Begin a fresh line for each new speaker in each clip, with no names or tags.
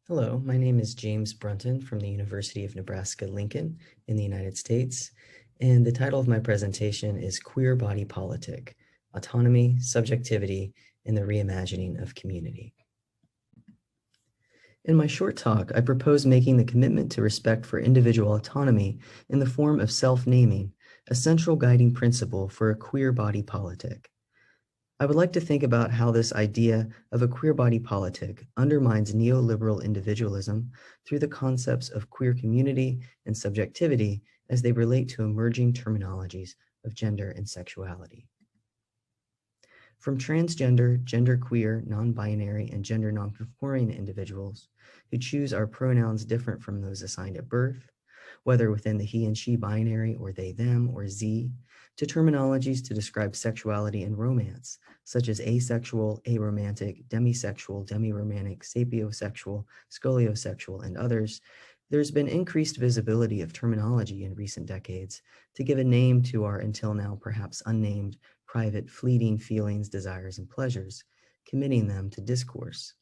Hello, my name is James Brunton from the University of Nebraska-Lincoln in the United States, and the title of my presentation is Queer Body Politic, Autonomy, Subjectivity, and the Reimagining of Community. In my short talk, I propose making the commitment to respect for individual autonomy in the form of self-naming, a central guiding principle for a queer body politic. I would like to think about how this idea of a queer body politic undermines neoliberal individualism through the concepts of queer community and subjectivity as they relate to emerging terminologies of gender and sexuality. From transgender, genderqueer, non-binary, and gender non-conforming individuals who choose our pronouns different from those assigned at birth, whether within the he and she binary or they, them, or Z, to terminologies to describe sexuality and romance, such as asexual, aromantic, demisexual, demiromantic, sapiosexual, scoliosexual, and others, there's been increased visibility of terminology in recent decades to give a name to our until now perhaps unnamed, private, fleeting feelings, desires, and pleasures, committing them to discourse.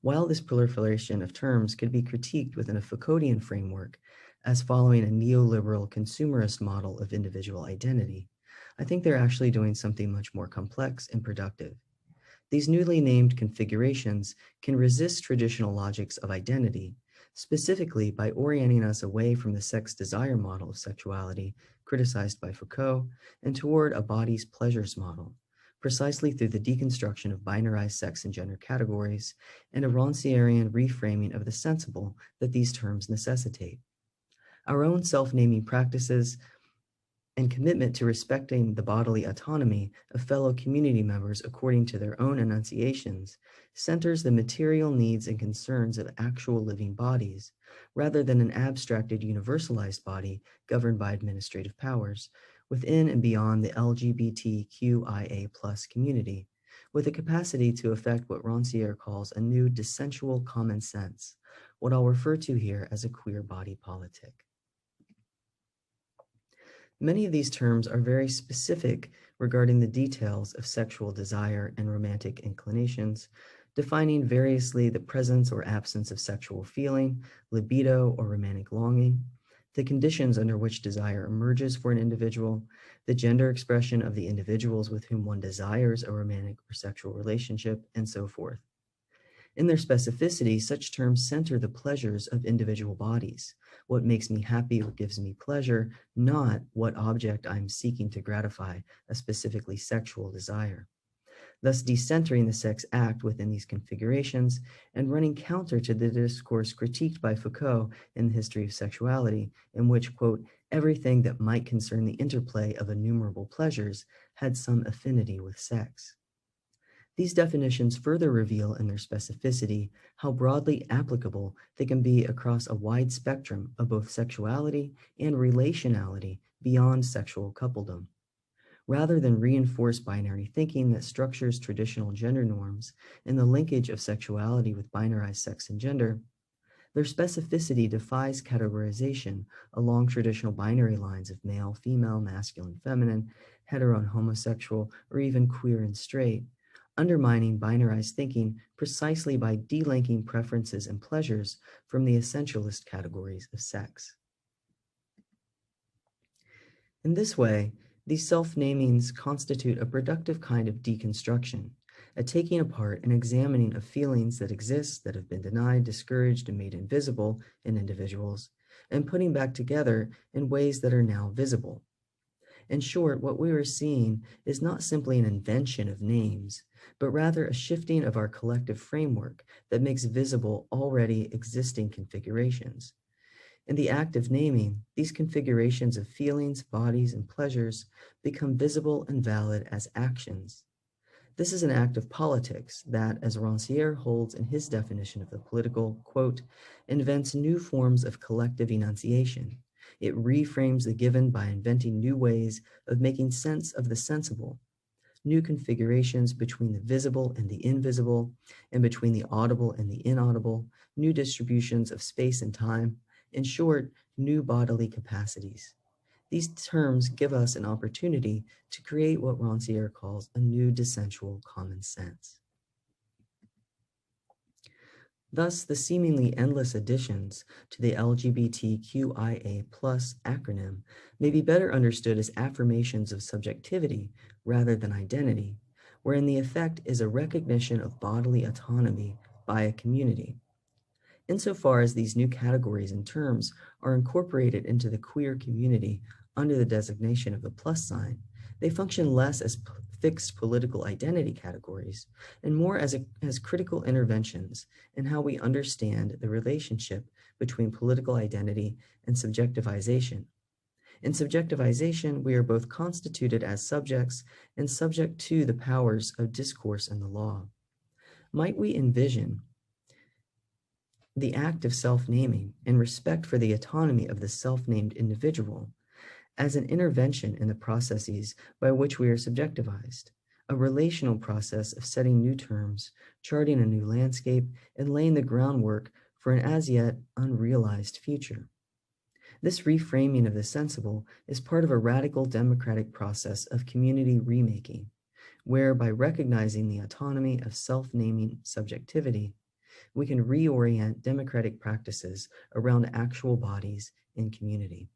While this proliferation of terms could be critiqued within a Foucauldian framework as following a neoliberal consumerist model of individual identity, I think they're actually doing something much more complex and productive. These newly named configurations can resist traditional logics of identity, specifically by orienting us away from the sex desire model of sexuality criticized by Foucault and toward a body's pleasures model, precisely through the deconstruction of binarized sex and gender categories and a Rancierian reframing of the sensible that these terms necessitate. Our own self-naming practices and commitment to respecting the bodily autonomy of fellow community members according to their own enunciations centers the material needs and concerns of actual living bodies, rather than an abstracted universalized body governed by administrative powers within and beyond the LGBTQIA+ community, with a capacity to effect what Rancière calls a new dissensual common sense, what I'll refer to here as a queer body politic. Many of these terms are very specific regarding the details of sexual desire and romantic inclinations, defining variously the presence or absence of sexual feeling, libido, or romantic longing, the conditions under which desire emerges for an individual, the gender expression of the individuals with whom one desires a romantic or sexual relationship, and so forth. In their specificity, such terms center the pleasures of individual bodies, what makes me happy or gives me pleasure, not what object I'm seeking to gratify a specifically sexual desire, thus decentering the sex act within these configurations and running counter to the discourse critiqued by Foucault in the History of Sexuality, in which, quote, everything that might concern the interplay of innumerable pleasures had some affinity with sex. These definitions further reveal in their specificity how broadly applicable they can be across a wide spectrum of both sexuality and relationality beyond sexual coupledom. Rather than reinforce binary thinking that structures traditional gender norms and the linkage of sexuality with binarized sex and gender, their specificity defies categorization along traditional binary lines of male, female, masculine, feminine, hetero and homosexual, or even queer and straight, undermining binarized thinking precisely by delinking preferences and pleasures from the essentialist categories of sex. In this way, these self-namings constitute a productive kind of deconstruction, a taking apart and examining of feelings that exist that have been denied, discouraged, and made invisible in individuals, and putting back together in ways that are now visible. In short, what we are seeing is not simply an invention of names, but rather a shifting of our collective framework that makes visible already existing configurations. In the act of naming, these configurations of feelings, bodies, and pleasures become visible and valid as actions. This is an act of politics that, as Rancière holds in his definition of the political, quote, invents new forms of collective enunciation. It reframes the given by inventing new ways of making sense of the sensible, new configurations between the visible and the invisible, and between the audible and the inaudible, new distributions of space and time, in short, new bodily capacities. These terms give us an opportunity to create what Rancière calls a new dissensual common sense. Thus, the seemingly endless additions to the LGBTQIA+ acronym may be better understood as affirmations of subjectivity rather than identity, wherein the effect is a recognition of bodily autonomy by a community. Insofar as these new categories and terms are incorporated into the queer community under the designation of the plus sign, they function less as fixed political identity categories and more as critical interventions in how we understand the relationship between political identity and subjectivization. In subjectivization, we are both constituted as subjects and subject to the powers of discourse and the law. Might we envision the act of self-naming and respect for the autonomy of the self-named individual as an intervention in the processes by which we are subjectivized, a relational process of setting new terms, charting a new landscape, and laying the groundwork for an as yet unrealized future. This reframing of the sensible is part of a radical democratic process of community remaking, where by recognizing the autonomy of self-naming subjectivity, we can reorient democratic practices around actual bodies in community.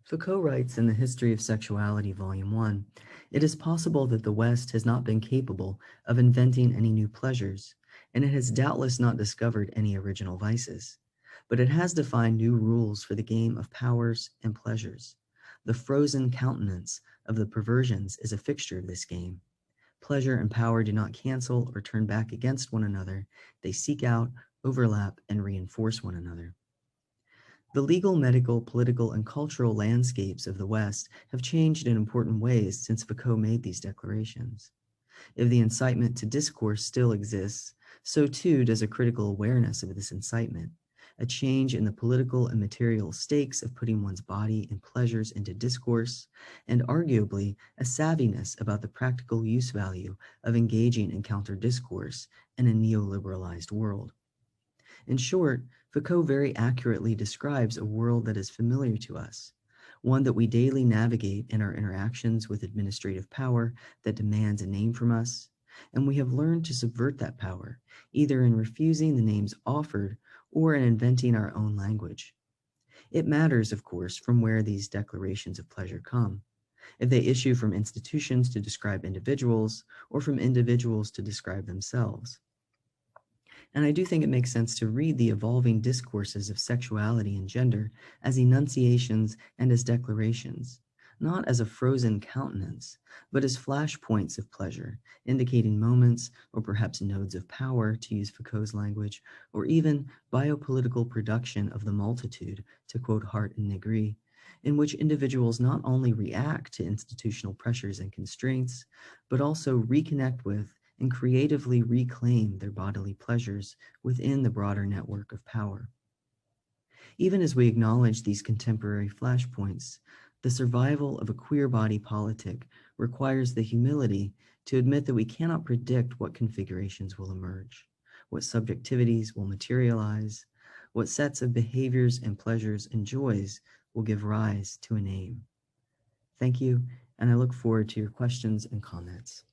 Foucault writes in The History of Sexuality, Volume 1, "It is possible that the West has not been capable of inventing any new pleasures, and it has doubtless not discovered any original vices, but it has defined new rules for the game of powers and pleasures. The frozen countenance of the perversions is a fixture of this game. Pleasure and power do not cancel or turn back against one another. They seek out, overlap, and reinforce one another." The legal, medical, political, and cultural landscapes of the West have changed in important ways since Foucault made these declarations. If the incitement to discourse still exists, so too does a critical awareness of this incitement, a change in the political and material stakes of putting one's body and pleasures into discourse, and arguably a savviness about the practical use value of engaging in counter-discourse in a neoliberalized world. In short, Foucault very accurately describes a world that is familiar to us, one that we daily navigate in our interactions with administrative power that demands a name from us, and we have learned to subvert that power, either in refusing the names offered or in inventing our own language. It matters, of course, from where these declarations of pleasure come, if they issue from institutions to describe individuals or from individuals to describe themselves. And I do think it makes sense to read the evolving discourses of sexuality and gender as enunciations and as declarations, not as a frozen countenance, but as flashpoints of pleasure, indicating moments or perhaps nodes of power, to use Foucault's language, or even biopolitical production of the multitude, to quote Hart and Negri, in which individuals not only react to institutional pressures and constraints, but also reconnect with and creatively reclaim their bodily pleasures within the broader network of power. Even as we acknowledge these contemporary flashpoints, the survival of a queer body politic requires the humility to admit that we cannot predict what configurations will emerge, what subjectivities will materialize, what sets of behaviors and pleasures and joys will give rise to a name. Thank you, and I look forward to your questions and comments.